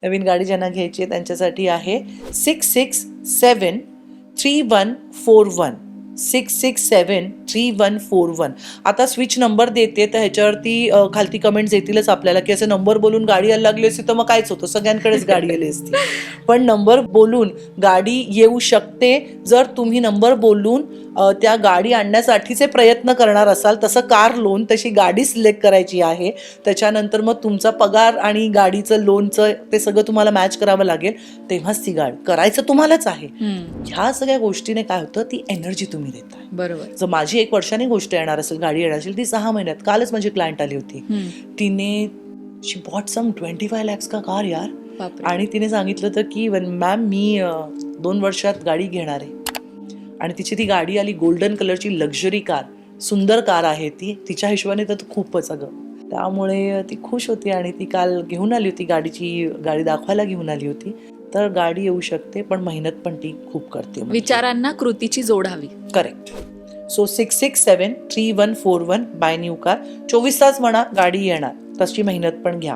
नवीन गाडी ज्यांना घ्यायची आहे त्यांच्यासाठी आहे 66733141 66733141. आता स्विच नंबर देते तर ह्याच्यावरती खालती कमेंट्स येतीलच आपल्याला की असे नंबर बोलून गाडी यायला लागली असती तर मग कायच होतं, सगळ्यांकडेच गाडी आली असती. पण नंबर बोलून गाडी येऊ शकते जर तुम्ही नंबर बोलून त्या गाडी आणण्यासाठीचे प्रयत्न करणार असाल. तसं कार लोन, तशी गाडी सिलेक्ट करायची आहे. त्याच्यानंतर मग तुमचा पगार आणि गाडीचं लोनचं ते सगळं तुम्हाला मॅच करावं लागेल, तेव्हाच ती गाडी करायचं तुम्हालाच आहे. ह्या सगळ्या गोष्टीने काय होतं, ती एनर्जी तुम्ही देताय. बरोबर. जर माझी 1 वर्षाने गोष्ट येणार असेल, गाडी येणार असेल, ती 6 महिन्यात. कालच माझी क्लायंट आली होती, तिने शी बॉट सम 25 lakhs का कार यार. आणि तिने सांगितलं होतं की मॅम मी 2 वर्षात गाडी घेणार आहे. आणि तिची ती गाडी आली, गोल्डन कलरची लक्झरी कार, सुंदर कार आहे ती, तिच्या हिशोबाने तर खूपच अगं. त्यामुळे ती खुश होती आणि ती काल घेऊन आली होती गाडी दाखवायला घेऊन आली होती. तर गाडी येऊ शकते, पण मेहनत पण ती खूप करते. विचारांना कृतीची जोड हवी. Correct. So 66733141 buy new car. 24 तास म्हणा गाडी येणार, तशी मेहनत पण घ्या.